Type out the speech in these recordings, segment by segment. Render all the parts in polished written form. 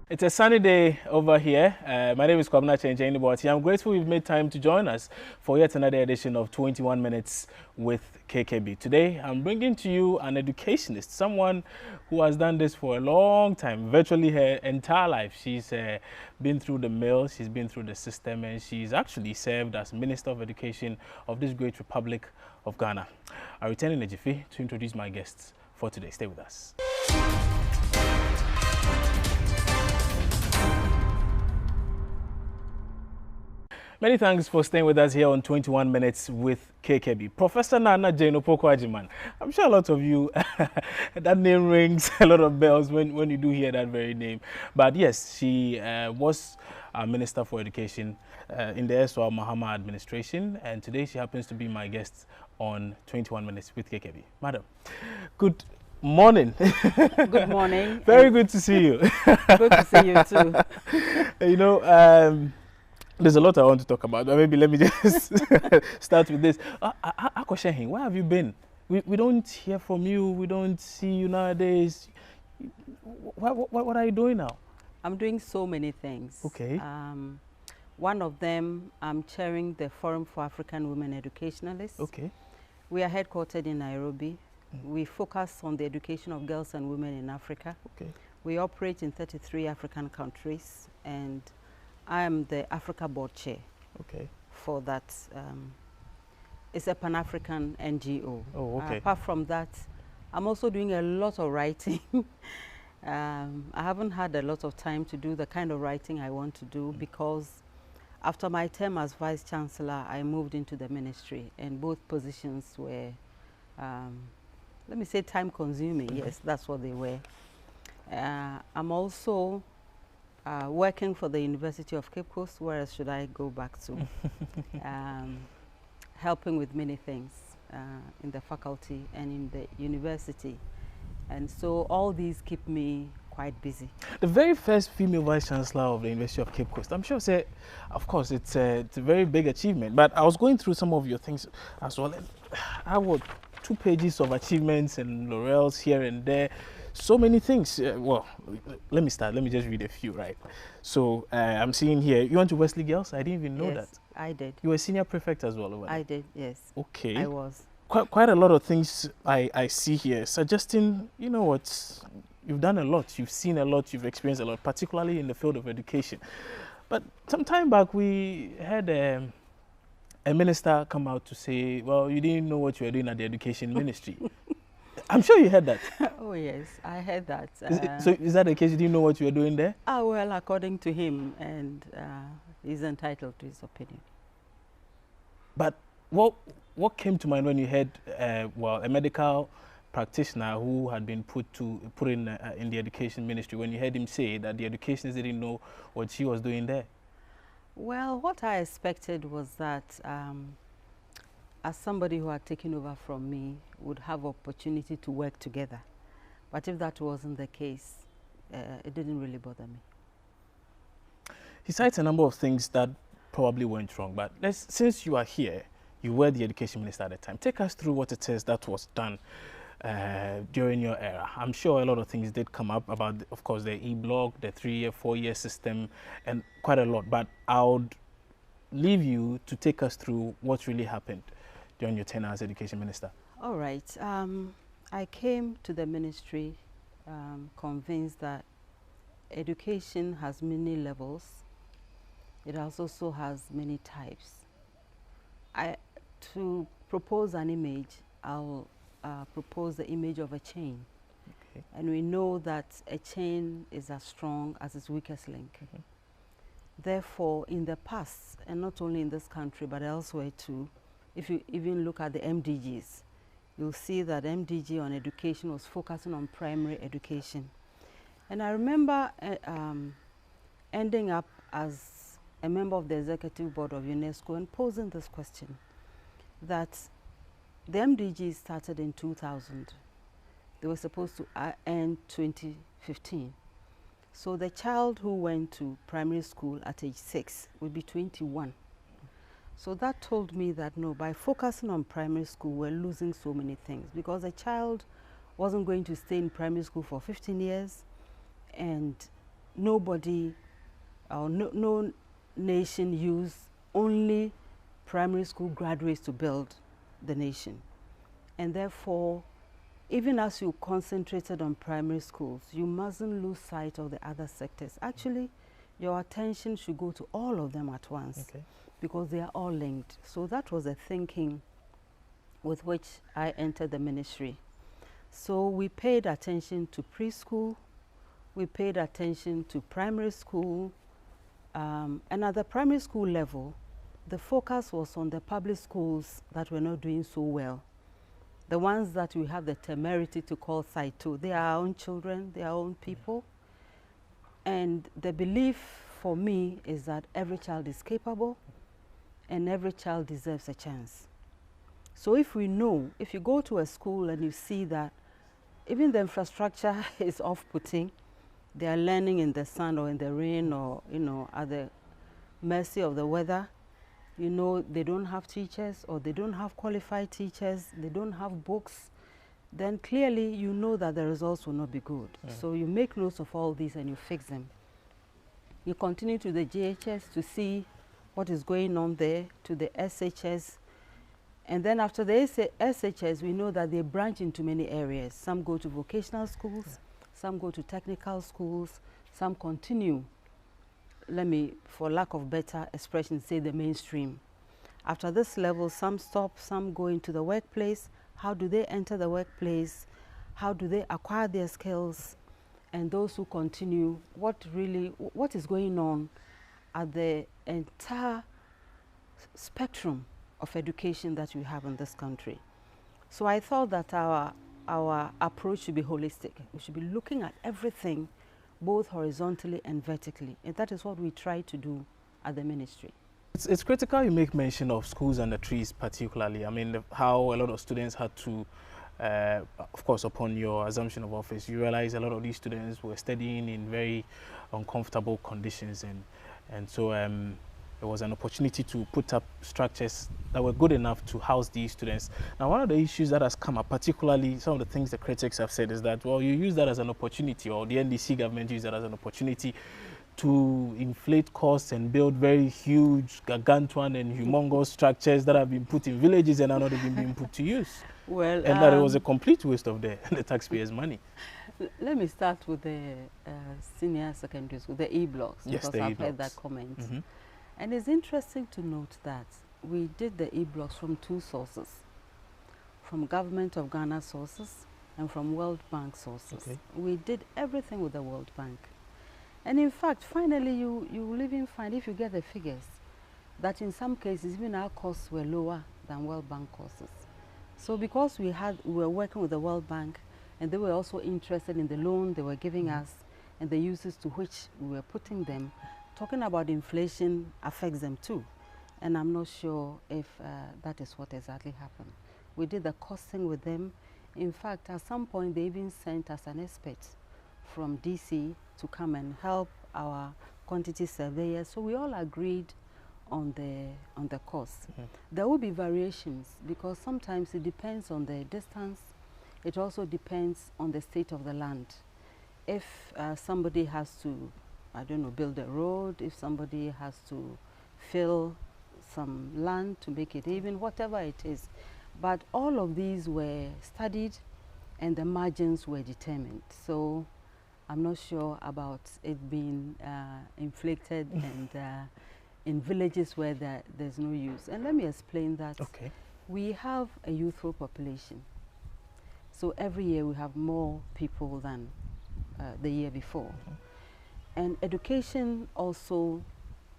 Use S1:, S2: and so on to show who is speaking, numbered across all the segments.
S1: It's a sunny day over here. My name is Kwabena Kyenkyenhene Boateng. I'm grateful you've made time to join us for yet another edition of 21 Minutes with KKB. Today, I'm bringing to you an educationist, someone who has done this for a long time, virtually her entire life. She's been through the mill, she's been through the system, and she's actually served as Minister of Education of this great Republic of Ghana. I return in a jiffy to introduce my guests for today. Stay with us. Many thanks for staying with us here on 21 Minutes with KKB. Professor Naana Opoku-Agyemang. I'm sure a lot of you, that name rings a lot of bells when you do hear that very name. But yes, she was a Minister for Education in the Eswa Mahama administration, and today she happens to be my guest on 21 Minutes with KKB. Madam, good morning.
S2: Good morning.
S1: Very good to see you.
S2: Good to see you too.
S1: You know, there's a lot I want to talk about, but maybe let me just start with this. Kwabena, where have you been? We don't hear from you. We don't see you nowadays. What are you doing now?
S2: I'm doing so many things.
S1: Okay.
S2: One of them, I'm chairing the Forum for African Women Educationalists.
S1: Okay.
S2: We are headquartered in Nairobi. We focus on the education of girls and women in Africa.
S1: Okay.
S2: We operate in 33 African countries, and I am the Africa Board Chair.
S1: Okay.
S2: For that. It's a Pan-African NGO.
S1: Oh, okay.
S2: Apart from that, I'm also doing a lot of writing. I haven't had a lot of time to do the kind of writing I want to do because after my term as Vice Chancellor, I moved into the ministry, and both positions were, let me say, time-consuming. Yes, that's what they were. I'm also working for the University of Cape Coast. Where else should I go back to? Helping with many things in the faculty and in the university. And so all these keep me quite busy.
S1: The very first female Vice Chancellor of the University of Cape Coast, I'm sure, say, of course, it's a very big achievement. But I was going through some of your things as well. And I have 2 pages of achievements and laurels here and there. So many things. Well, let me start. Let me just read a few, right? So I'm seeing here, you went to Wesley Girls? I didn't even know that.
S2: Yes, I did.
S1: You were senior prefect as well over there?
S2: I did, yes.
S1: Okay.
S2: I was.
S1: Quite a lot of things I see here, suggesting, you know what, you've done a lot, you've seen a lot, you've experienced a lot, particularly in the field of education. But some time back, we had a minister come out to say, well, you didn't know what you were doing at the education ministry. I'm sure you heard that.
S2: Oh, yes, I heard that.
S1: So is that the case? You didn't know what you were doing there?
S2: Well, according to him, and he's entitled to his opinion.
S1: But what came to mind when you heard, well, a medical practitioner who had been put in the education ministry, when you heard him say that the educationists didn't know what she was doing there? Well,
S2: what I expected was that as somebody who had taken over from me, would have opportunity to work together. But if that wasn't the case, it didn't really bother me.
S1: He cites a number of things that probably went wrong, but since you are here, you were the education minister at the time. Take us through what it is that was done during your era. I'm sure a lot of things did come up about, of course, the e-block, the 3-year, 4-year system, and quite a lot. But I would leave you to take us through what really happened during your tenure as education minister. All right.
S2: I came to the ministry convinced that education has many levels. It also has many types. To propose an image, I'll propose the image of a chain. Okay. And we know that a chain is as strong as its weakest link. Mm-hmm. Therefore, in the past, and not only in this country, but elsewhere too, if you even look at the MDGs, you'll see that MDG on education was focusing on primary education. And I remember ending up as a member of the executive board of UNESCO and posing this question, that the MDG started in 2000. They were supposed to end 2015. So the child who went to primary school at age 6 would be 21. So that told me that no, by focusing on primary school, we're losing so many things, because a child wasn't going to stay in primary school for 15 years, and nobody or no nation used only primary school graduates to build the nation. And therefore, even as you concentrated on primary schools, you mustn't lose sight of the other sectors. Actually, your attention should go to all of them at once,
S1: Okay.
S2: because they are all linked. So that was the thinking with which I entered the ministry. So we paid attention to preschool, we paid attention to primary school, and at the primary school level, the focus was on the public schools that were not doing so well. The ones that we have the temerity to call Side 2. They are our own children, they are our own people. And the belief for me is that every child is capable and every child deserves a chance. So if we know, if you go to a school and you see that even the infrastructure is off-putting, they are learning in the sun or in the rain or, you know, at the mercy of the weather, you know, they don't have teachers or they don't have qualified teachers, they don't have books, then clearly you know that the results will not be good. So you make notes of all these and you fix them. You continue to the GHS to see what is going on there, to the SHS. And then after the SHS, we know that they branch into many areas. Some go to vocational schools, some go to technical schools, some continue, let me, for lack of better expression, say the mainstream. After this level, some stop, some go into the workplace. How do they enter the workplace? How do they acquire their skills? And those who continue, what is going on at the entire spectrum of education that we have in this country. So I thought that our approach should be holistic. We should be looking at everything, both horizontally and vertically. And that is what we try to do at the ministry.
S1: It's critical you make mention of schools and the trees particularly. I mean, how a lot of students had to, of course, upon your assumption of office, you realize a lot of these students were studying in very uncomfortable conditions. And so there was an opportunity to put up structures that were good enough to house these students. Now, one of the issues that has come up, particularly some of the things the critics have said, is that, well, you use that as an opportunity, or the NDC government used that as an opportunity to inflate costs and build very huge, gargantuan and humongous structures that have been put in villages and are not even being put to use.
S2: Well,
S1: and that it was a complete waste of the taxpayers' money.
S2: Let me start with the senior secondary school, the E-blocks,
S1: Yes,
S2: because I've heard that comment. And it's interesting to note that we did the E-blocks from two sources, from Government of Ghana sources and from World Bank sources. Okay. We did everything with the World Bank. And in fact, finally, you will even find, if you get the figures, that in some cases, even our costs were lower than World Bank costs. So because we were working with the World Bank, and they were also interested in the loan they were giving us and the uses to which we were putting them, talking about inflation affects them too. And I'm not sure if that is what exactly happened. We did the costing with them. In fact, at some point, they even sent us an expert from DC to come and help our quantity surveyors. So we all agreed on the cost. There will be variations because sometimes it depends on the distance. It also depends on the state of the land. If somebody has to, I don't know, build a road, if somebody has to fill some land to make it even, whatever it is. But all of these were studied and the margins were determined. So I'm not sure about it being inflicted and in villages where there's no use. And let me explain that. Okay. We have a youthful population. So every year we have more people than the year before. And education also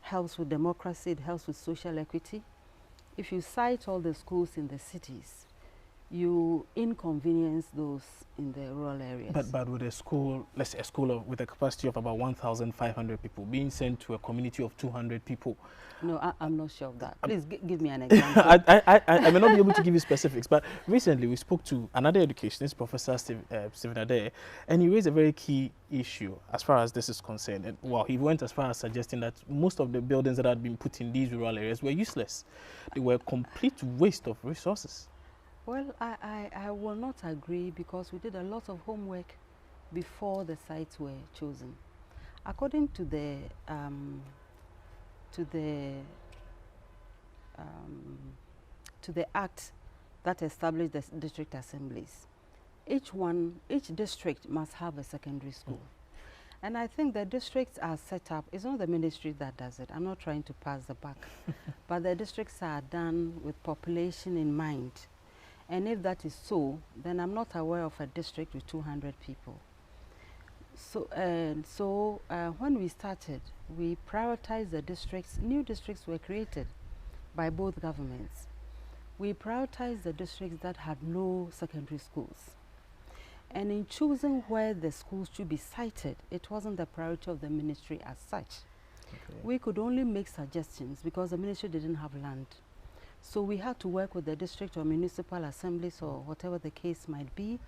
S2: helps with democracy, it helps with social equity. If you cite all the schools in the cities, you inconvenience those in the rural areas. But
S1: with a school, let's say a school with a capacity of about 1,500 people being sent to a community of 200 people.
S2: No, I'm not sure of that. Please give me an example.
S1: I may not be able to give you specifics, but recently we spoke to another educationist, Professor Stephen Ade, and he raised a very key issue as far as this is concerned. And, well, he went as far as suggesting that most of the buildings that had been put in these rural areas were useless. They were a complete waste of resources.
S2: Well, I will not agree because we did a lot of homework before the sites were chosen. According to the to the to the act that established the district assemblies, each district must have a secondary school. And I think the districts are set up, it's not the ministry that does it, I'm not trying to pass the buck, but the districts are done with population in mind. And if that is so, then I'm not aware of a district with 200 people. So, when we started, we prioritized the districts. New districts were created by both governments. We prioritized the districts that had no secondary schools. And in choosing where the schools should be sited, it wasn't the priority of the ministry as such. Okay. We could only make suggestions because the ministry didn't have land. So we had to work with the district or municipal assemblies or whatever the case might be.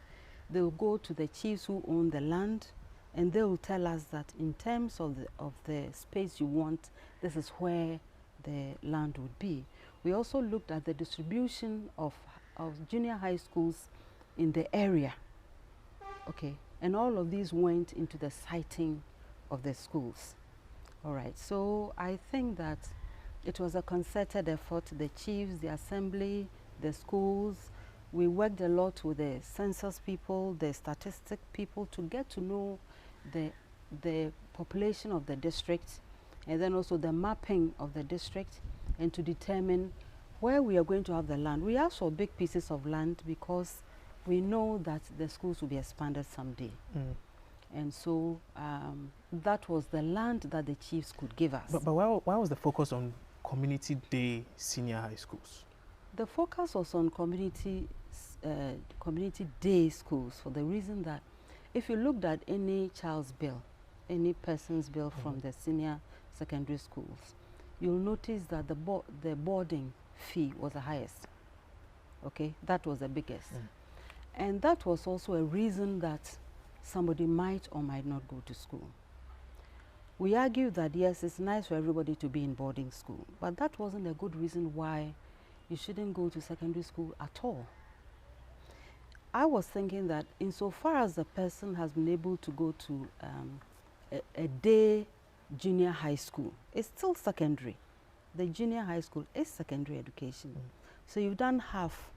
S2: They'll go to the chiefs who own the land, and they will tell us that in terms of the space you want, this is where the land would be. We also looked at the distribution of junior high schools in the area. Okay, and all of these went into the siting of the schools. All right, so I think that it was a concerted effort, the chiefs, the assembly, the schools. We worked a lot with the census people, the statistic people to get to know the population of the district, and then also the mapping of the district, and to determine where we are going to have the land. We asked for big pieces of land because we know that the schools will be expanded someday. And so that was the land that the chiefs could give us.
S1: But why was the focus on community day senior high schools?
S2: The focus was on community day schools for the reason that if you looked at any child's bill, any person's bill from the senior secondary schools, you'll notice that the boarding fee was the highest. Okay, that was the biggest. And that was also a reason that somebody might or might not go to school. We argued that yes, it's nice for everybody to be in boarding school, but that wasn't a good reason why you shouldn't go to secondary school at all. I was thinking that insofar as the person has been able to go to a day junior high school, it's still secondary. The junior high school is secondary education. So you've done half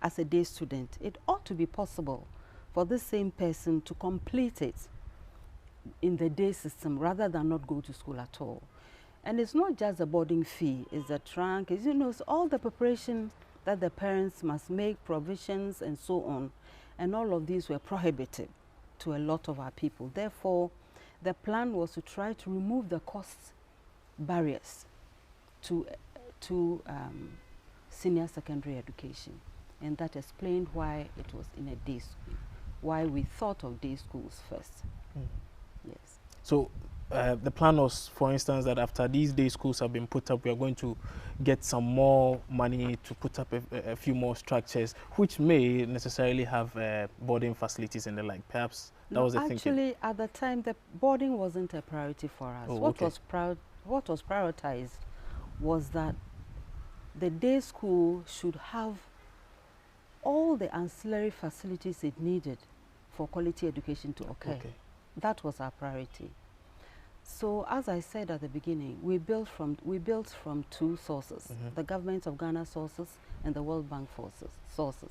S2: as a day student. It ought to be possible for the same person to complete it in the day system rather than not go to school at all. And it's not just the boarding fee, it's the trunk, it's, you know, it's all the preparation that the parents must make, provisions and so on. And all of these were prohibited to a lot of our people. Therefore, the plan was to try to remove the cost barriers to senior secondary education. And that explained why it was in a day school, why we thought of day schools first. Yes.
S1: So the plan was, for instance, that after these day schools have been put up, we are going to get some more money to put up a few more structures, which may necessarily have boarding facilities and the like. Perhaps that was the thinking.
S2: Actually, at the time, the boarding wasn't a priority for us. What was prioritized was that the day school should have all the ancillary facilities it needed for quality education to occur. That was our priority. So as I said at the beginning, we built from two sources, the Government of Ghana sources and the World Bank sources.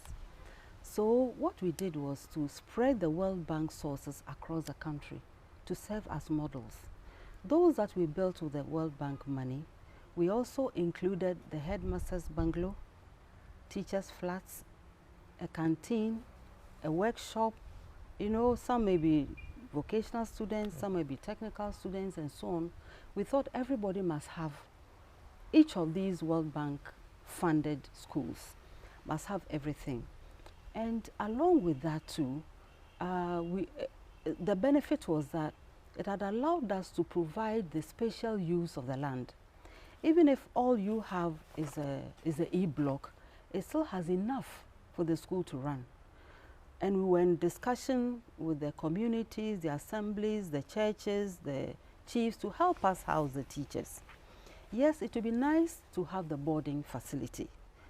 S2: So what we did was to spread the World Bank sources across the country to serve as models. Those that we built with the World Bank money, we also included the headmaster's bungalow, teachers' flats, a canteen, a workshop. You know, some may be vocational students, some may be technical students and so on. We thought everybody must have, each of these World Bank funded schools must have everything. And along with that too, the benefit was that it had allowed us to provide the spatial use of the land. Even if all you have is a E-block, it still has enough for the school to run. And we were in discussion with the communities, the assemblies, the churches, the chiefs to help us house the teachers. Yes, it would be nice to have the boarding facility,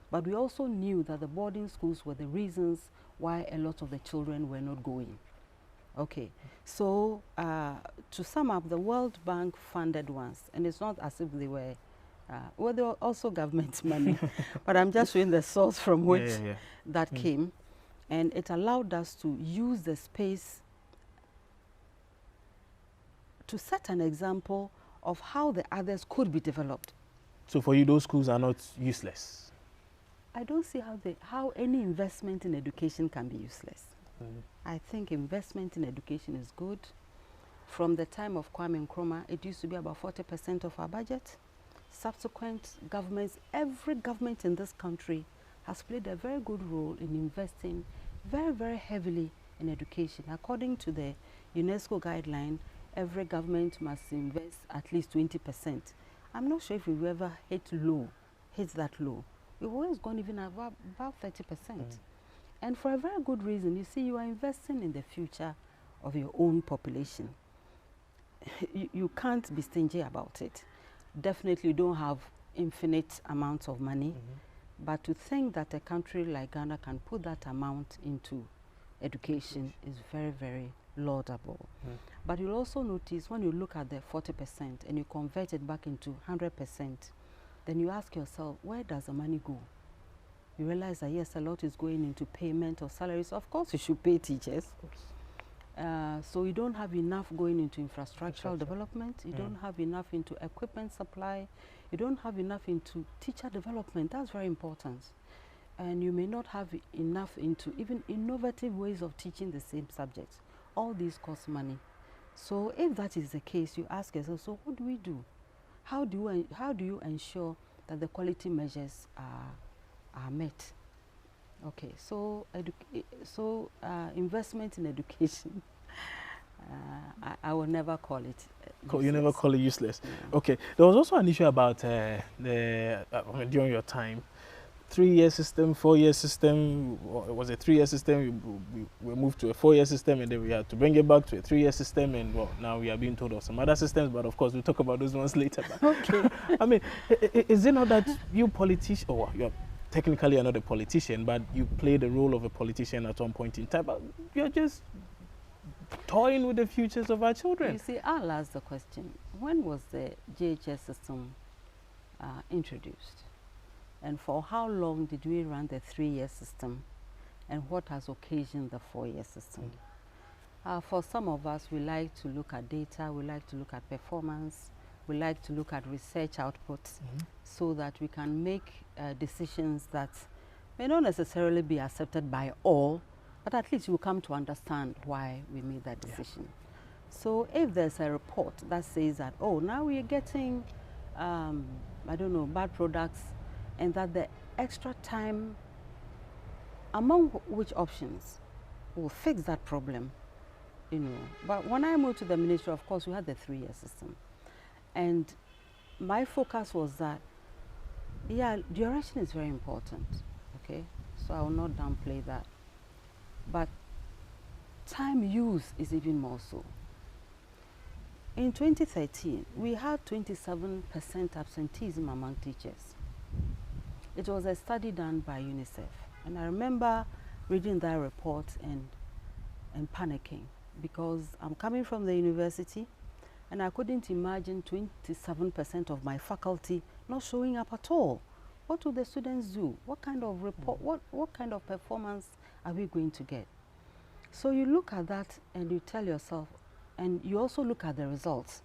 S2: but we also knew that the boarding schools were the reasons why a lot of the children were not going. Okay, so to sum up, the World Bank funded ones, and it's not as if they were, well, they were also government money, but I'm just showing the source from which that came, and it allowed us to use the space to set an example of how the others could be developed.
S1: So for you, those schools are not useless?
S2: I don't see how any investment in education can be useless. I think investment in education is good. From the time of Kwame Nkrumah, it used to be about 40% of our budget. Subsequent governments, every government in this country has played a very good role in investing very, very heavily in education. According to the UNESCO guideline, every government must invest at least 20%. I'm not sure if we've ever hit that low. We've always gone even about 30%. And for a very good reason. You see, you are investing in the future of your own population. You can't be stingy about it. Definitely you don't have infinite amounts of money, but to think that a country like Ghana can put that amount into education is very, very laudable. But you'll also notice when you look at the 40% and you convert it back into 100%, then you ask yourself, where does the money go? You realize that yes, a lot is going into payment of salaries. Of course, you should pay teachers. So you don't have enough going into infrastructural development. You don't have enough into equipment supply. You don't have enough into teacher development. That's very important. And you may not have enough into even innovative ways of teaching the same subjects. All these cost money. So if that is the case, you ask yourself, so what do we do? How do you ensure that the quality measures are met? Okay, so investment in education, I will never call it useless.
S1: You never call it useless. Yeah. Okay, there was also an issue about during your time, 3-year system, 4-year system. It was a 3-year system. We moved to a 4-year system, and then we had to bring it back to a 3-year system. And well, now we are being told of some other systems, but of course we'll talk about those ones later.
S2: Okay.
S1: I mean, is it not that you politicians, or you're technically not a politician, but you play the role of a politician at one point in time, but you're just toying with the futures of our children?
S2: You see, I'll ask the question, when was the JHS system introduced? And for how long did we run the 3-year system? And what has occasioned the 4-year system? For some of us, we like to look at data, we like to look at performance, we like to look at research outputs so that we can make decisions that may not necessarily be accepted by all, but at least we'll come to understand why we made that decision. So if there's a report that says that, oh, now we are getting, I don't know, bad products, and that the extra time, among which options will fix that problem, you know. But when I moved to the ministry, of course, we had the 3-year system. And my focus was that, yeah, duration is very important, okay? So I will not downplay that. But time use is even more so. In 2013, we had 27% absenteeism among teachers. It was a study done by UNICEF. And I remember reading that report and panicking, because I'm coming from the university and I couldn't imagine 27% of my faculty not showing up at all. What will the students do? What kind of report, what kind of performance are we going to get? So you look at that and you tell yourself, and you also look at the results.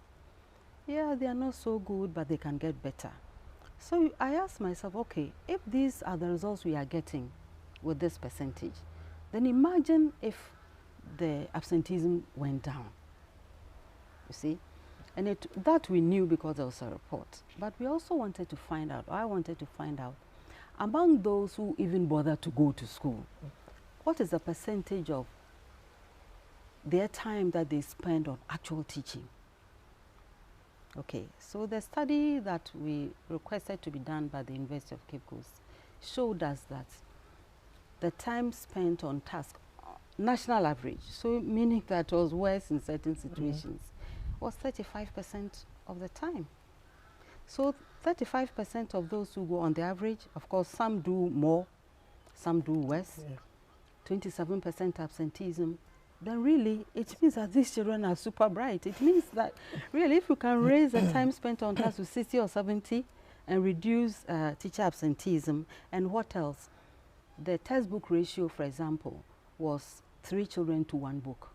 S2: Yeah, they are not so good, but they can get better. So I asked myself, okay, if these are the results we are getting with this percentage, then imagine if the absenteeism went down, you see? And that we knew because there was a report. But we also wanted to find out, I wanted to find out, among those who even bother to go to school, what is the percentage of their time that they spend on actual teaching? Okay, so the study that we requested to be done by the University of Cape Coast showed us that the time spent on task, national average, so meaning that it was worse in certain situations, was 35% of the time. So 35% of those who go on the average, of course, some do more, some do worse. 27% absenteeism, then really it means that these children are super bright. It means that really if you can raise the time spent on task to 60 or 70 and reduce teacher absenteeism, and what else? The textbook ratio, for example, was 3 children to 1 book.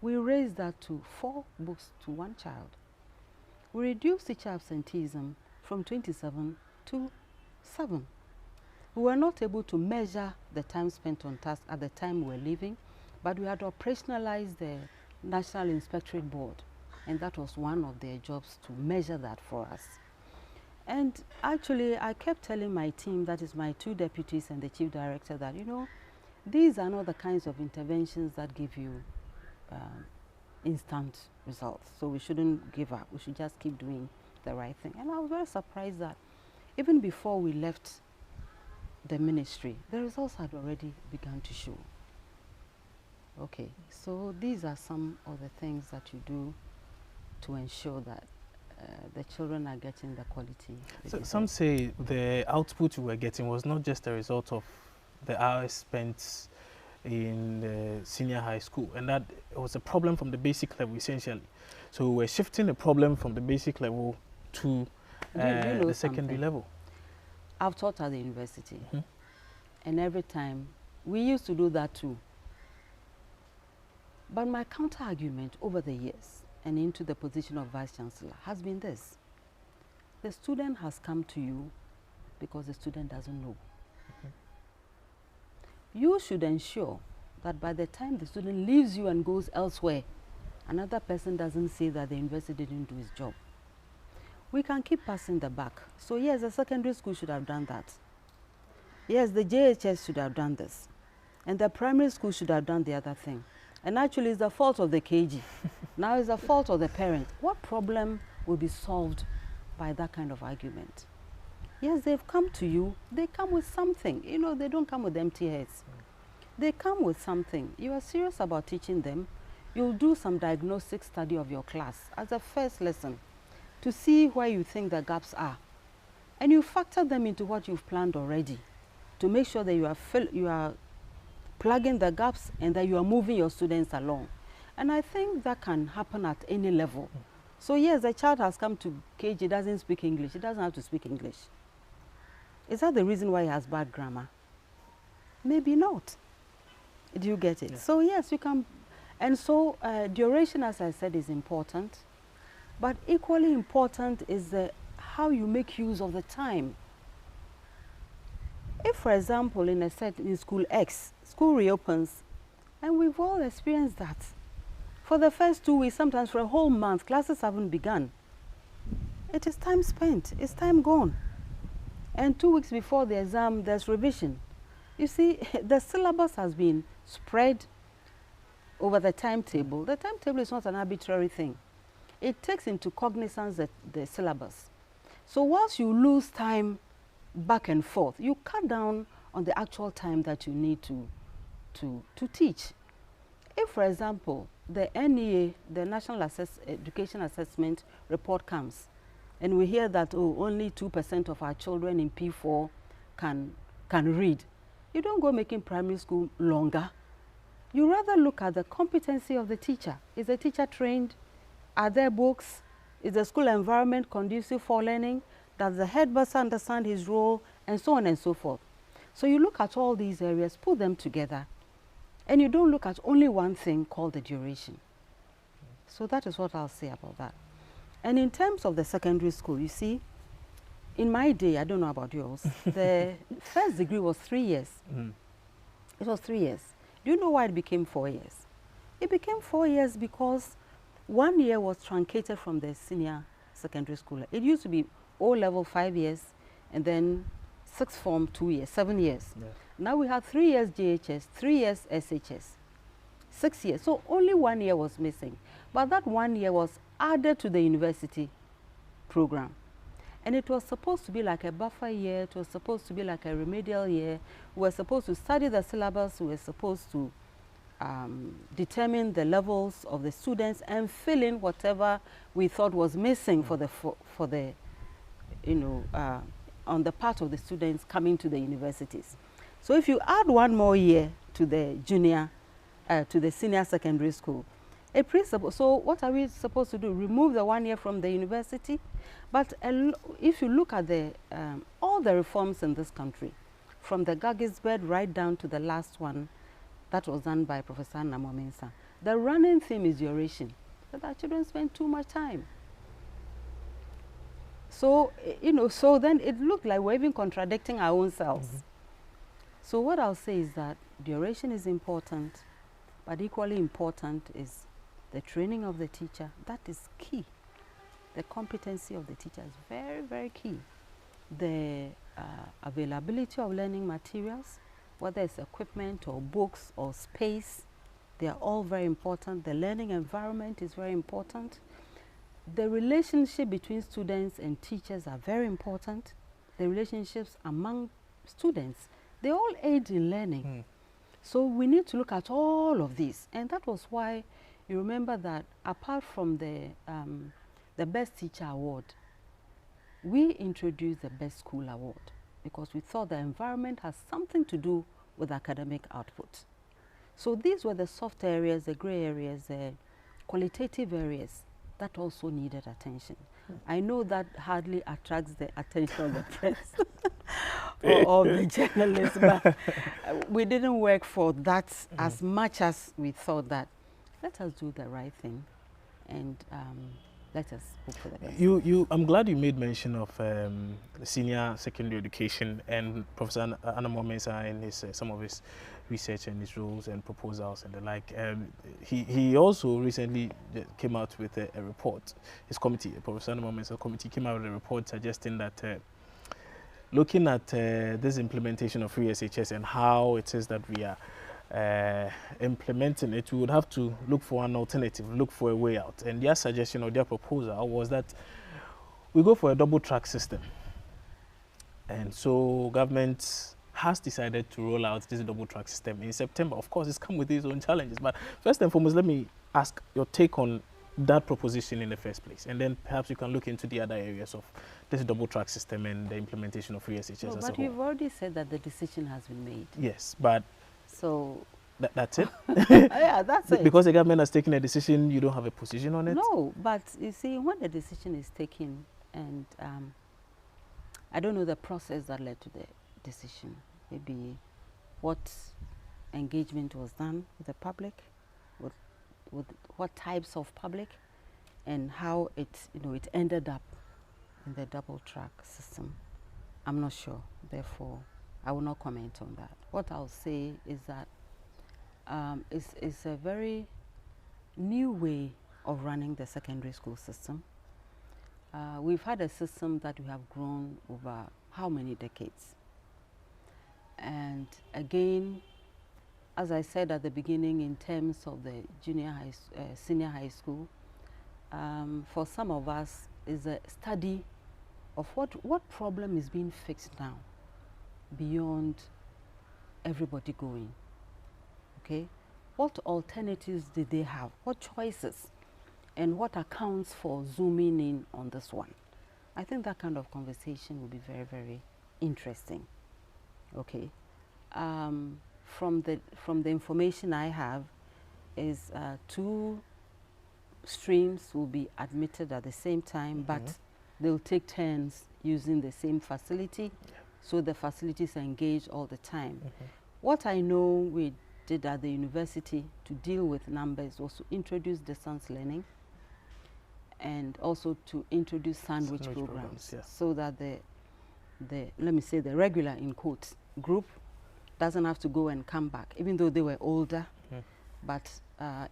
S2: We raised that to 4 books to 1 child. We reduced teacher absenteeism from 27 to 7. We were not able to measure the time spent on task at the time we were leaving, but we had operationalized the National Inspectorate Board, and that was one of their jobs to measure that for us. And actually, I kept telling my team, that is my 2 deputies and the chief director, that, you know, these are not the kinds of interventions that give you instant results. So we shouldn't give up. We should just keep doing the right thing. And I was very surprised that even before we left the ministry, the results had already begun to show. Okay, so these are some of the things that you do to ensure that the children are getting the quality.
S1: So some say the output you were getting was not just a result of the hours spent in the senior high school, and that it was a problem from the basic level essentially. So we're shifting the problem from the basic level to the secondary level.
S2: I've taught at the university, and every time we used to do that too. But my counter argument over the years and into the position of Vice Chancellor has been this: the student has come to you because the student doesn't know. You should ensure that by the time the student leaves you and goes elsewhere, another person doesn't say that the university didn't do its job. We can keep passing the buck. So yes, the secondary school should have done that. Yes, the JHS should have done this. And the primary school should have done the other thing. And actually it's the fault of the KG. Now it's the fault of the parent. What problem will be solved by that kind of argument? Yes, they've come to you. They come with something. You know, they don't come with empty heads. They come with something. You are serious about teaching them. You'll do some diagnostic study of your class as a first lesson to see where you think the gaps are. And you factor them into what you've planned already to make sure that you are plugging the gaps and that you are moving your students along. And I think that can happen at any level. So yes, the child has come to KG, doesn't speak English. He doesn't have to speak English. Is that the reason why he has bad grammar? Maybe not. Do you get it? Yeah. So yes, you can. And so duration, as I said, is important. But equally important is how you make use of the time. If, for example, in school X, school reopens, and we've all experienced that. For the first 2 weeks, sometimes for a whole month, classes haven't begun. It is time spent. It's time gone. And 2 weeks before the exam, there's revision. You see, the syllabus has been spread over the timetable. The timetable is not an arbitrary thing. It takes into cognizance the syllabus. So whilst you lose time back and forth, you cut down on the actual time that you need to teach. If, for example, the NEA, the National Education Assessment Report comes, and we hear that only 2% of our children in P4 can read, you don't go making primary school longer. You rather look at the competency of the teacher. Is the teacher trained? Are there books? Is the school environment conducive for learning? Does the headmaster understand his role? And so on and so forth. So you look at all these areas, put them together, and you don't look at only one thing called the duration. So that is what I'll say about that. And in terms of the secondary school, you see, in my day, I don't know about yours, the first degree was 3 years. It was 3 years. Do you know why it became 4 years? It became 4 years because 1 year was truncated from the senior secondary school. It used to be O-level 5 years, and then sixth form 2 years, 7 years. Yeah. Now we have 3 years JHS, 3 years SHS, 6 years. So only 1 year was missing. But that 1 year was added to the university program. And it was supposed to be like a buffer year. It was supposed to be like a remedial year. We were supposed to study the syllabus. We were supposed to determine the levels of the students and fill in whatever we thought was missing for the on the part of the students coming to the universities. So if you add 1 more year to the junior to the senior secondary school. A principal, so what are we supposed to do? Remove the 1 year from the university? But if you look at the, all the reforms in this country, from the Gagisbed right down to the last one that was done by Professor Naana, the running theme is duration, that our children spend too much time. So, you know, so then it looked like we're even contradicting our own selves. So what I'll say is that duration is important, but equally important is the training of the teacher. That is key. The competency of the teacher is very, very key. The availability of learning materials, whether it's equipment or books or space, they are all very important. The learning environment is very important. The relationship between students and teachers are very important. The relationships among students, they all aid in learning. So we need to look at all of these. And that was why you remember that apart from the Best Teacher Award, we introduced the Best School Award because we thought the environment has something to do with academic output. So these were the soft areas, the gray areas, the qualitative areas that also needed attention. I know that hardly attracts the attention of the press or the journalists, but we didn't work for that as much as we thought that let us do the right thing and let us hope for the best.
S1: I'm glad you made mention of senior secondary education and Professor Mensah and his, some of his research and his rules and proposals and the like. He also recently came out with a report. His committee, Professor Mensah committee, came out with a report suggesting that looking at this implementation of free SHS and how it is that we are implementing it, we would have to look for an alternative, look for a way out. And their suggestion or their proposal was that we go for a double track system. And so government has decided to roll out this double track system in September. Of course, it's come with its own challenges, but first and foremost, let me ask your take on that proposition in the first place, and then perhaps you can look into the other areas of this double track system and the implementation of free SHS as a whole.
S2: But you've already said that the decision has been made.
S1: Yes, but
S2: so
S1: that's it?
S2: Yeah, that's it.
S1: Because the government has taken a decision, you don't have a position on it?
S2: No, but you see, when the decision is taken, and I don't know the process that led to the decision, maybe what engagement was done with the public, with what types of public, and how it, it ended up in the double track system. I'm not sure, therefore I will not comment on that. What I'll say is that it's a very new way of running the secondary school system. We've had a system that we have grown over how many decades? And again, as I said at the beginning, in terms of the senior high school, for some of us is a study of what problem is being fixed now beyond everybody going, okay? What alternatives did they have? What choices? And what accounts for zooming in on this one? I think that kind of conversation will be very, very interesting, okay? From the information I have is 2 streams will be admitted at the same time, but they'll take turns using the same facility, so the facilities are engaged all the time. What I know we did at the university to deal with numbers was to introduce distance learning and also to introduce sandwich programs, so that the let me say the regular, in quotes, group doesn't have to go and come back, even though they were older, but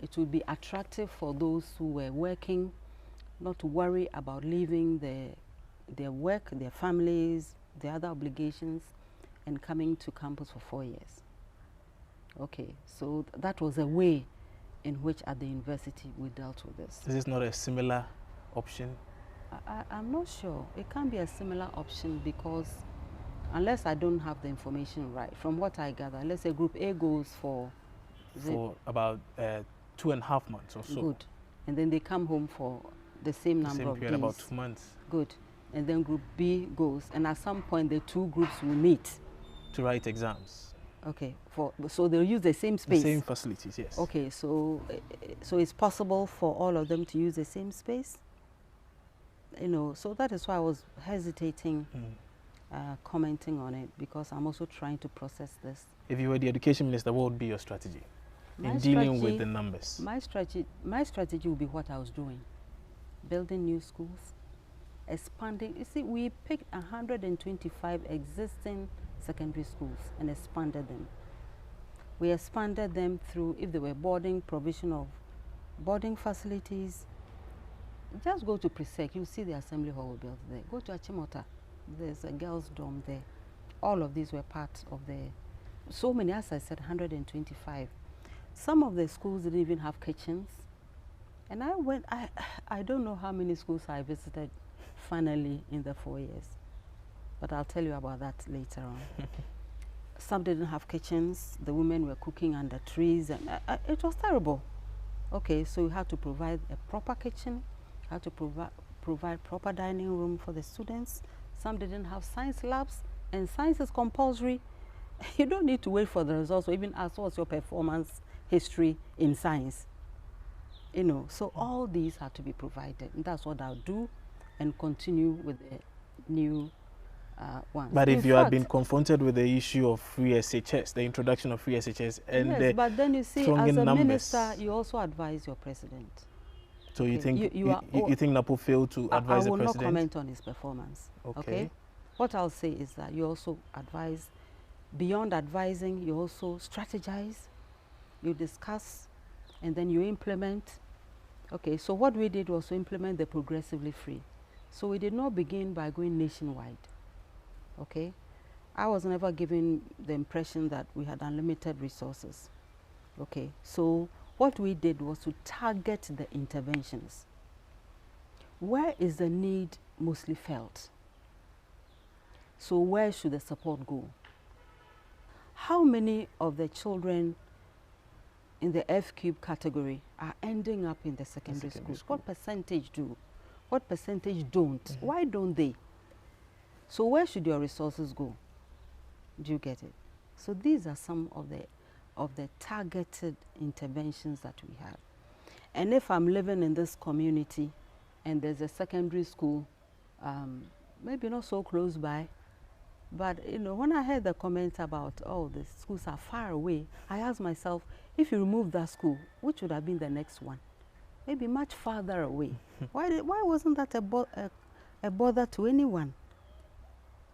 S2: it would be attractive for those who were working not to worry about leaving their work, their families, their other obligations, and coming to campus for 4 years. Okay, so that was a way in which at the university we dealt with this.
S1: This is not a similar option?
S2: I'm not sure. It can't be a similar option because unless I don't have the information right, from what I gather, let's say group A goes for
S1: about 2.5 months or so.
S2: Good. And then they come home for the same number of days.
S1: About 2 months.
S2: Good. And then group B goes, and at some point the 2 groups will meet
S1: to write exams.
S2: Okay, so they'll use the same space?
S1: The same facilities, yes.
S2: Okay, so it's possible for all of them to use the same space? You know, so that is why I was hesitating commenting on it, because I'm also trying to process this.
S1: If you were the education minister, what would be your strategy in dealing with the numbers?
S2: My strategy would be what I was doing. Building new schools, expanding. You see, we picked 125 existing secondary schools and expanded them. We expanded them through, if they were boarding, provision of boarding facilities. Just go to Presec, you'll see the assembly hall built there. Go to Achimota, there's a girls' dorm there. All of these were part of the, so many, as I said, 125. Some of the schools didn't even have kitchens. And I don't know how many schools I visited finally in the 4 years. But I'll tell you about that later on. Some didn't have kitchens. The women were cooking under trees, and it was terrible. Okay, so you had to provide a proper kitchen, had to provide proper dining room for the students. Some didn't have science labs, and science is compulsory. You don't need to wait for the results or even ask what's your performance history in science. You know, so all these had to be provided, and that's what I'll do and continue with the new ones.
S1: But if you have been confronted with the issue of free SHS, the introduction of free SHS, and
S2: yes, but then you see, as a minister, you also advise your president.
S1: So you think you think Napo failed to advise the president? I will not
S2: comment on his performance. Okay. What I'll say is that you also advise. Beyond advising, you also strategize, you discuss, and then you implement. Okay, so what we did was to implement the progressively free. So we did not begin by going nationwide. Okay, I was never given the impression that we had unlimited resources. Okay, so what we did was to target the interventions. Where is the need mostly felt? So where should the support go? How many of the children in the F-cube category are ending up in the secondary schools? What percentage do? What percentage don't? Why don't they? So where should your resources go? Do you get it? So these are some of the targeted interventions that we have. And if I'm living in this community and there's a secondary school, maybe not so close by, but you know, when I heard the comments about, oh, the schools are far away, I asked myself, if you remove that school, which would have been the next one? Maybe much farther away. Why wasn't that a bother to anyone?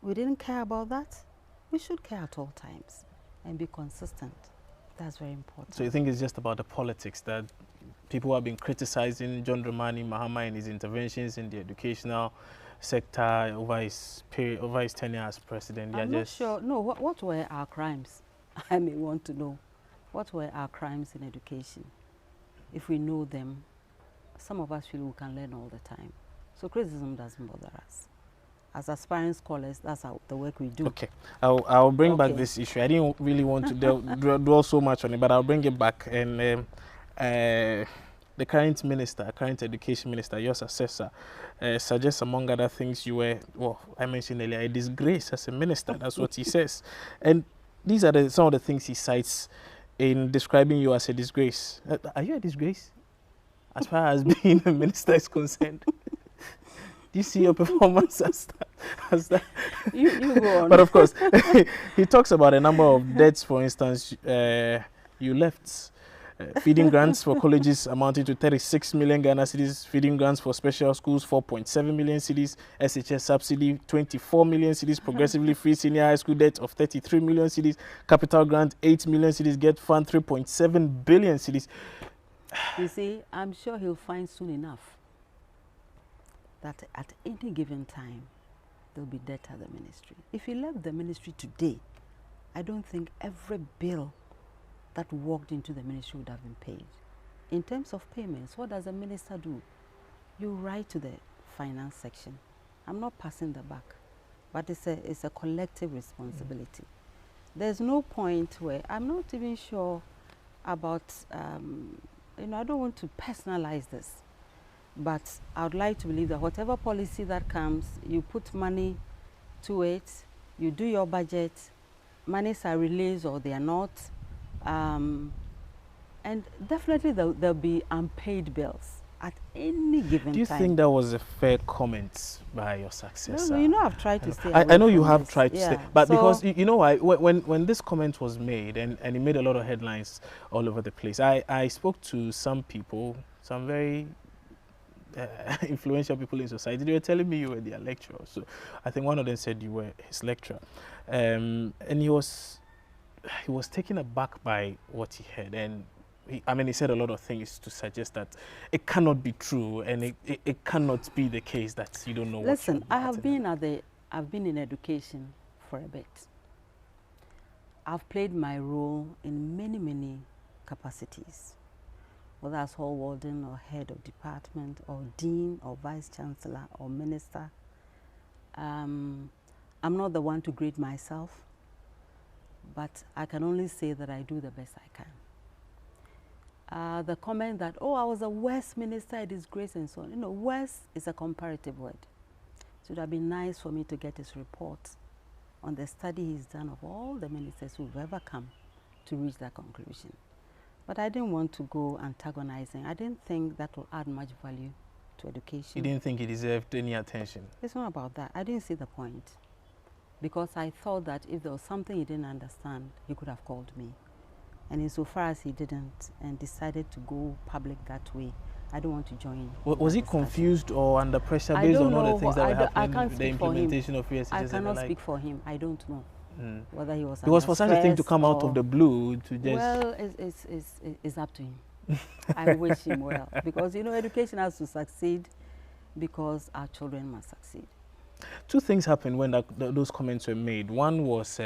S2: We didn't care about that. We should care at all times and be consistent. That's very important.
S1: So you think it's just about the politics that people have been criticizing John Dramani Mahama and his interventions in the educational sector over his tenure as president?
S2: I'm not sure. No, what were our crimes? I may want to know. What were our crimes in education? If we know them, some of us feel we can learn all the time. So criticism doesn't bother us. As aspiring scholars, that's the work we do. Okay,
S1: I'll bring back this issue. I didn't really want to dwell so much on it, but I'll bring it back. And the current minister, current education minister, your successor, suggests, among other things, you were, well, I mentioned earlier, a disgrace as a minister. That's what he says. And these are some of the things he cites in describing you as a disgrace. Are you a disgrace? As far as being a minister is concerned? Do you see your performance as that?
S2: You go on.
S1: But of course, he talks about a number of debts. For instance, you left feeding grants for colleges amounting to 36 million Ghana cedis, feeding grants for special schools 4.7 million cedis, SHS subsidy 24 million cedis, progressively free senior high school debt of 33 million cedis, capital grant 8 million cedis, get fund 3.7 billion cedis.
S2: You see, I'm sure he'll find soon enough that at any given time, there'll be debt at the ministry. If he left the ministry today, I don't think every bill that walked into the ministry would have been paid. In terms of payments, what does a minister do? You write to the finance section. I'm not passing the buck, but it's a collective responsibility. There's no point where I'm not even sure about, you know, I don't want to personalize this. But I would like to believe that whatever policy that comes, you put money to it, you do your budget, monies are released or they are not. And definitely there'll be unpaid bills at any given time.
S1: Do you think that was a fair comment by your successor?
S2: No, you know, I've tried to stay
S1: I know you
S2: from
S1: have
S2: this.
S1: tried to stay, but so because you know why, when this comment was made and it made a lot of headlines all over the place, I spoke to some people, some very influential people in society. They were telling me you were their lecturer. So I think one of them said you were his lecturer, and he was taken aback by what he heard. And he said a lot of things to suggest that it cannot be true, and it cannot be the case that you don't know.
S2: Listen, I've been in education for a bit. I've played my role in many capacities, whether as hall warden or head of department or dean or vice chancellor or minister. I'm not the one to grade myself, but I can only say that I do the best I can. The comment that, oh, I was a worst minister, a disgrace and so on. You know, worst is a comparative word. It would have been nice for me to get his report on the study he's done of all the ministers who've ever come to reach that conclusion. But I didn't want to go antagonizing. I didn't think that will add much value to education.
S1: You didn't think he deserved any attention?
S2: It's not about that. I didn't see the point. Because I thought that if there was something he didn't understand, he could have called me. And insofar as he didn't and decided to go public that way, I don't want to join.
S1: Was he confused or under pressure based on all the things that were happening with the implementation of USCGS?
S2: I cannot speak for him. I don't know whether he was.
S1: Because for such a thing to come out of the blue to just.
S2: Well, it's up to him. I wish him well, because you know education has to succeed, because our children must succeed.
S1: Two things happened when those comments were made. One was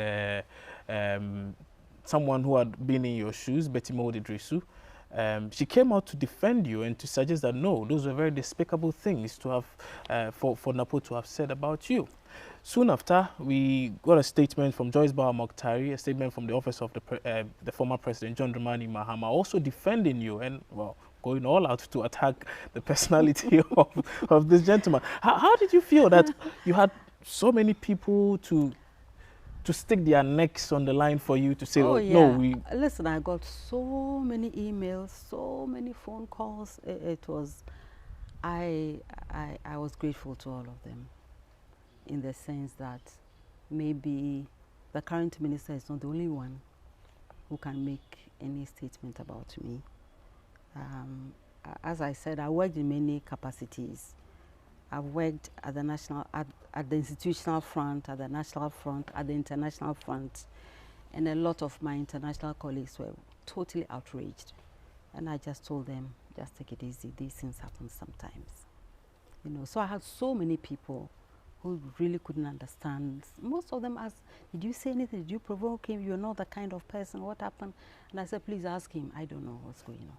S1: someone who had been in your shoes, Betty Moldidrisu. She came out to defend you and to suggest that no, those were very despicable things to have for Napo to have said about you. Soon after, we got a statement from Joyce Bawa Mokhtari, a statement from the office of the former president, John Dramani Mahama, also defending you and, well, going all out to attack the personality of this gentleman. How did you feel that you had so many people to stick their necks on the line for you to say, no,
S2: Listen, I got so many emails, so many phone calls. I was grateful to all of them, in the sense that maybe the current minister is not the only one who can make any statement about me. As I said, I worked in many capacities. I've worked at the at the institutional front, at the national front, at the international front, and a lot of my international colleagues were totally outraged. And I just told them, just take it easy. These things happen sometimes, you know. So I had so many people who really couldn't understand. Most of them asked, "Did you say anything? Did you provoke him? You're not the kind of person. What happened?" And I said, "Please ask him. I don't know what's going on."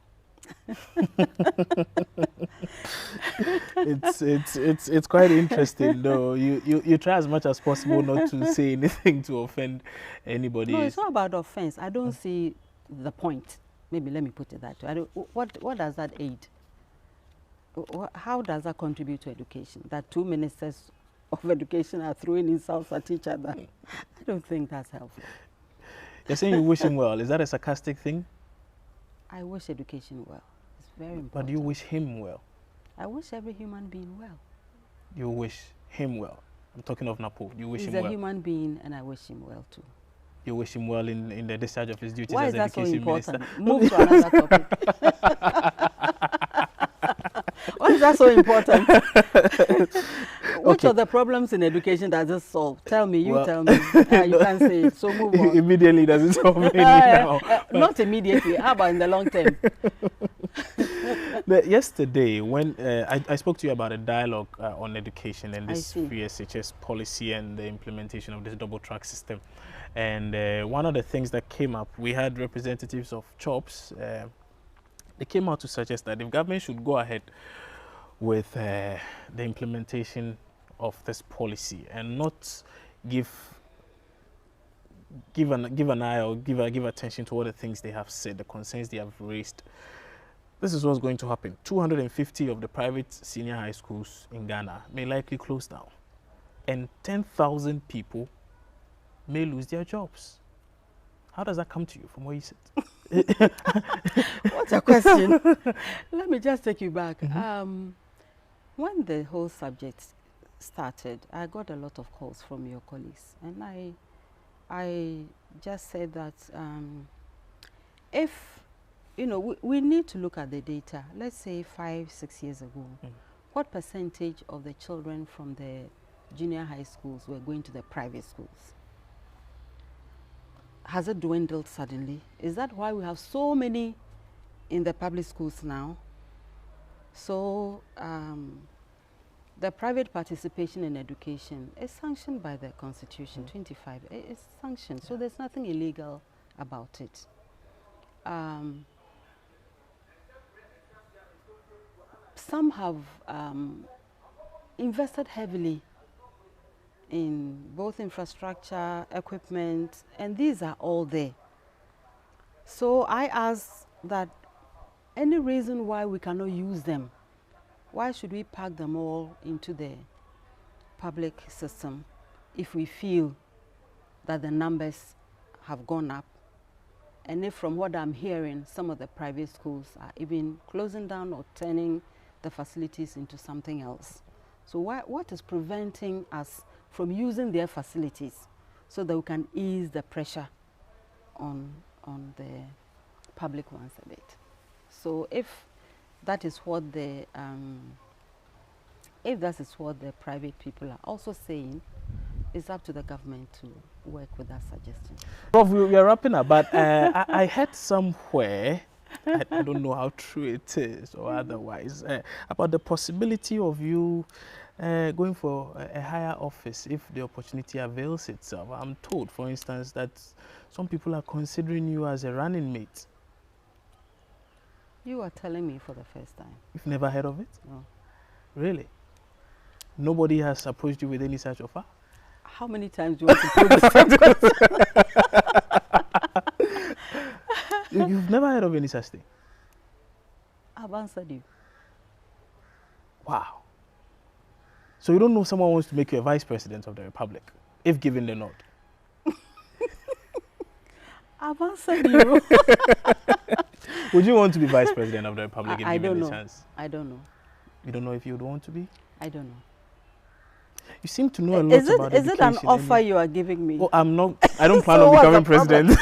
S1: It's quite interesting though. You try as much as possible not to say anything to offend anybody.
S2: No, it's not about offense. I don't see the point. Maybe let me put it that way. What does that aid? How does that contribute to education? That two ministers of education are throwing insults at each other? I don't think that's helpful.
S1: You're saying you wish him well. Is that a sarcastic thing?
S2: I wish education well. It's very important.
S1: But do you wish him well?
S2: I wish every human being well.
S1: You wish him well? I'm talking of Napo. You wish him well?
S2: He's a human being, and I wish him well too.
S1: You wish him well in the discharge of his duties
S2: Why
S1: as education minister?
S2: Why is that so important? Move to another topic. Why is that so important? Which of the problems in education does it solve? Tell me, you tell me. You can't say it, so move on.
S1: Immediately does it solve any now?
S2: Not immediately. How about in the long term?
S1: Yesterday, when I spoke to you about a dialogue on education and this VSHS policy and the implementation of this double-track system, and one of the things that came up, we had representatives of CHOPS. They came out to suggest that if government should go ahead with the implementation of this policy and not give an eye or give attention to all the things they have said, the concerns they have raised, this is what's going to happen. 250 of the private senior high schools in Ghana may likely close down, and 10,000 people may lose their jobs. How does that come to you from where you sit?
S2: What a question. Let me just take you back. When the whole subject started, I got a lot of calls from your colleagues, and I just said that if, you know, we need to look at the data. Let's say 5-6 years ago, what percentage of the children from the junior high schools were going to the private schools? Has it dwindled suddenly? Is that why we have so many in the public schools now? So the private participation in education is sanctioned by the Constitution, 25. It's sanctioned, so there's nothing illegal about it. Some have invested heavily in both infrastructure, equipment, and these are all there. So I ask that any reason why we cannot use them, why should we pack them all into the public system if we feel that the numbers have gone up? And if from what I'm hearing, some of the private schools are even closing down or turning the facilities into something else. So what is preventing us from using their facilities so that we can ease the pressure on the public ones a bit? So if that is what the private people are also saying, it's up to the government to work with that suggestion.
S1: Prof, we are wrapping up, but I heard somewhere, I don't know how true it is or otherwise, about the possibility of you going for a higher office if the opportunity avails itself. I'm told, for instance, that some people are considering you as a running mate.
S2: You are telling me for the first time.
S1: You've never heard of it?
S2: No.
S1: Really? Nobody has approached you with any such offer?
S2: How many times do you want to prove the same question?
S1: You've never heard of any such thing?
S2: I've answered you.
S1: Wow. So you don't know someone wants to make you a vice president of the republic, if given the nod?
S2: I've answered you.
S1: Would you want to be vice president of the republic if given the chance?
S2: I don't know.
S1: You don't know if you would want to be?
S2: I don't know.
S1: You seem to know a lot about education.
S2: Is it an offer you are giving me?
S1: Oh, I'm not. I don't plan on becoming president.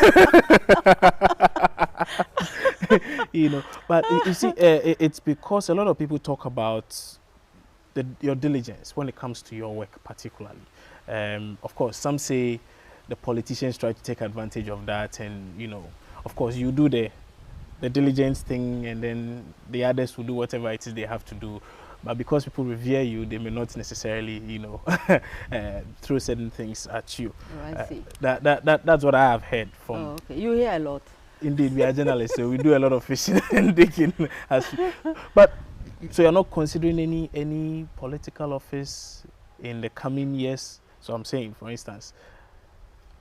S1: You know, but you see, it's because a lot of people talk about your diligence when it comes to your work, particularly. Of course, some say the politicians try to take advantage of that, and you know, of course, you do the diligence thing, and then the others will do whatever it is they have to do. But because people revere you, they may not necessarily, you know, throw certain things at you.
S2: Oh, I see.
S1: That's what I have heard from.
S2: Oh, okay. You hear a lot.
S1: Indeed, we are journalists, so we do a lot of fishing and digging. But so you're not considering any political office in the coming years? So I'm saying, for instance,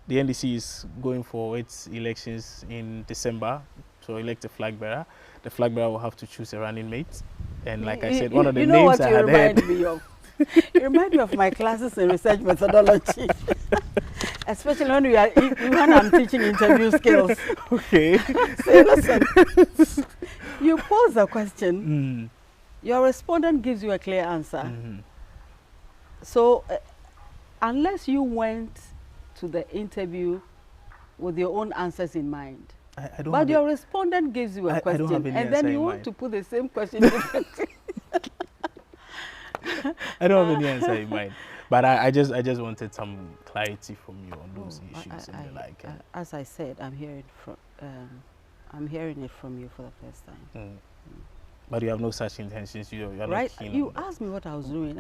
S1: the NDC is going for its elections in December to elect a flag bearer. The flag bearer will have to choose a running mate. And like I said, one of the names I had heard.
S2: You remind me of my classes in research methodology. Especially when I'm teaching interview skills.
S1: Okay.
S2: Say, listen, you pose a question, your respondent gives you a clear answer. So unless you went to the interview with your own answers in mind, but your respondent gives you a question, and then you want to put the same question differently.
S1: I don't have any answer in mind, but I just wanted some clarity from you on those issues and the like.
S2: As I said, I'm hearing it from you for the first time.
S1: But you have no such intentions. You're
S2: right?
S1: not keen
S2: You
S1: on that.
S2: asked me what I was doing, and